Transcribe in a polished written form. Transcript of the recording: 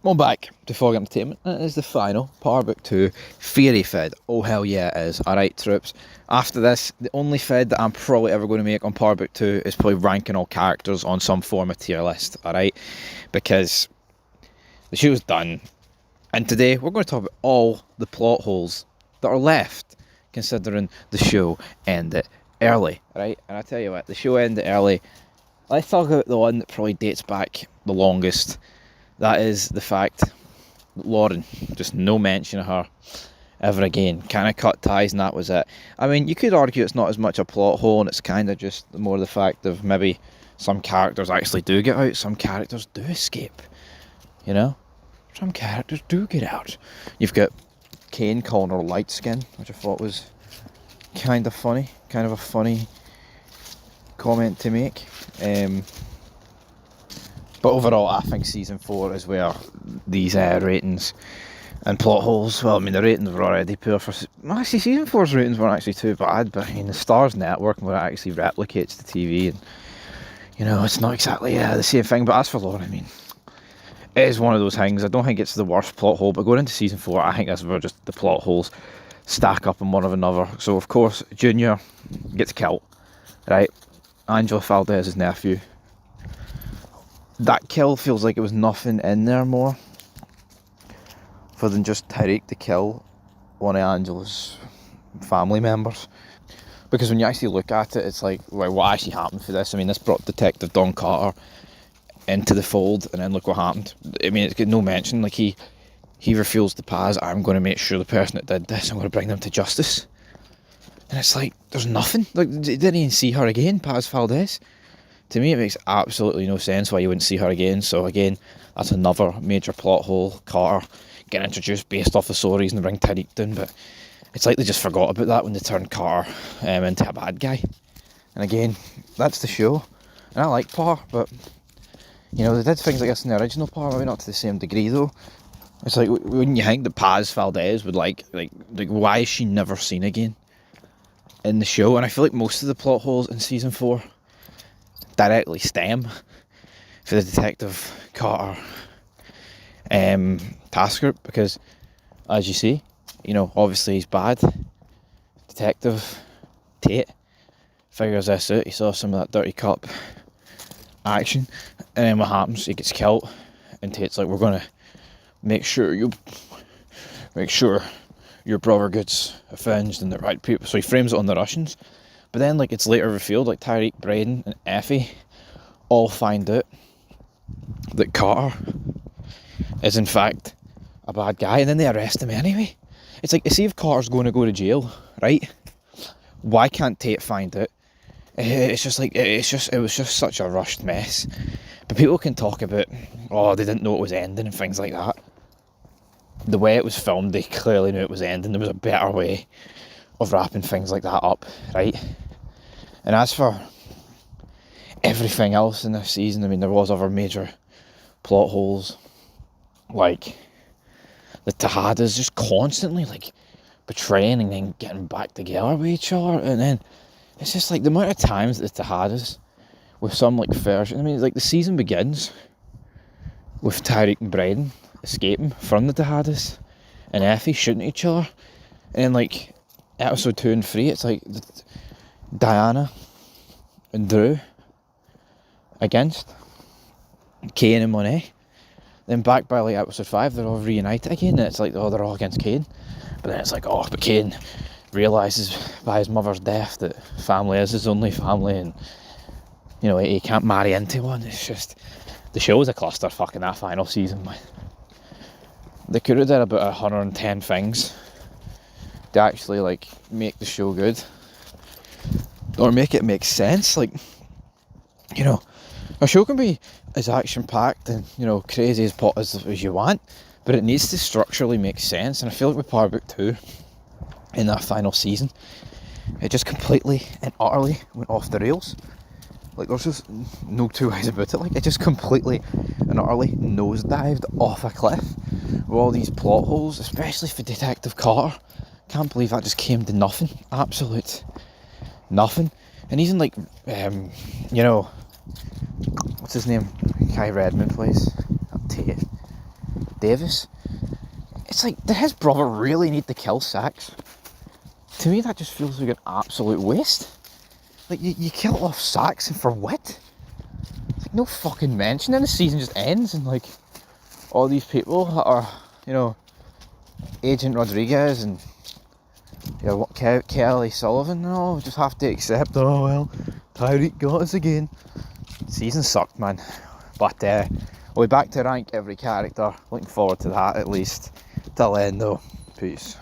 Well, back to Fog Entertainment. It is the final Power Book 2 Fairy Fed. Oh, hell yeah, it is. Alright, troops. After this, the only Fed that I'm probably ever going to make on Power Book 2 is probably ranking all characters on some form of tier list. Alright? Because the show's done. And today, we're going to talk about all the plot holes that are left, considering the show ended early. Right? And I tell you what, the show ended early. Let's talk about the one that probably dates back the longest. That is the fact that Lauren, just no mention of her ever again. Kind of cut ties and that was it. I mean, you could argue it's not as much a plot hole and it's kind of just more the fact of maybe some characters actually do get out, some characters do escape. You know? Some characters do get out. You've got Kane calling her light skin, which I thought was kind of funny. Kind of a funny comment to make. But overall, I think season 4 is where these ratings and plot holes. Well, I mean, the ratings were already poor for. Actually, season 4's ratings weren't actually too bad. But I mean, the Stars Network, where it actually replicates the TV, and you know, it's not exactly the same thing. But as for Lauren, I mean, it is one of those things. I don't think it's the worst plot hole. But going into season 4, I think that's where just the plot holes stack up on one of another. So of course, Junior gets killed, right? Angela Valdez's nephew. That kill feels like it was nothing in there more for than just Tyreek to kill one of Angela's family members. Because when you actually look at it, it's like, well, what actually happened for this? I mean, this brought Detective Don Carter into the fold, and then look what happened. I mean, it's got no mention. Like, he refuels the Paz. I'm going to make sure the person that did this, I'm going to bring them to justice. And it's like, there's nothing. Like, didn't even see her again, Paz Valdez. To me, it makes absolutely no sense why you wouldn't see her again. So again, that's another major plot hole. Carter getting introduced based off the stories and bring Tyreek down, but it's like they just forgot about that when they turned Carter into a bad guy. And again, that's the show. And I like Par, but you know, they did things like this in the original Par, maybe not to the same degree though. It's like, wouldn't you think that Paz Valdez would like why is she never seen again in the show? And I feel like most of the plot holes in season 4 directly stem for the Detective Carter task group, because as you see, you know, obviously he's bad. Detective Tate figures this out. He saw some of that dirty cop action, and then what happens? He gets killed, and Tate's like, we're gonna make sure your brother gets avenged and the right people. So he frames it on the Russians. But then, like, it's later revealed, like, Tyreek, Braden, and Effie all find out that Carter is, in fact, a bad guy, and then they arrest him anyway. It's like, see if Carter's going to go to jail, right? Why can't Tate find out? It's just like, it was just such a rushed mess. But people can talk about, oh, they didn't know it was ending and things like that. The way it was filmed, they clearly knew it was ending. There was a better way of wrapping things like that up, right? And as for everything else in this season, I mean, there was other major plot holes, like the Tejadas just constantly like betraying and then getting back together with each other, and then it's just like the amount of times that the Tejadas with some like version. I mean, like the season begins with Tyreek and Braden escaping from the Tejadas and Effie shooting at each other, and then like episode 2 and 3, it's like Diana and Drew against Kane and Monet. Then back by like episode 5, they're all reunited again, and it's like, oh, they're all against Kane. But then it's like, oh, but Kane realises by his mother's death that family is his only family, and you know, he can't marry into one. It's just, the show was a clusterfuck in that final season. They could have done about 110 things to actually like make the show good, or make it make sense. Like, you know, a show can be as action packed and, you know, crazy as you want, but it needs to structurally make sense. And I feel like with Power Book 2 in that final season, it just completely and utterly went off the rails. Like, there's just no two ways about it. Like, it just completely and utterly nosedived off a cliff with all these plot holes, especially for Detective Carter. Can't believe that just came to nothing. Absolute nothing. And even like, you know, what's his name? Kai Redmond plays Tate. Davis. It's like, did his brother really need to kill Sax? To me, that just feels like an absolute waste. Like, you kill off Sax, and for what? It's like, no fucking mention, and the season just ends, and like, all these people that are, you know, Agent Rodriguez and, you know, Kelly Sullivan, no, just have to accept, oh well, Tyreek got us again. Season sucked, man. But we'll be back to rank every character. Looking forward to that at least. Till then though, peace.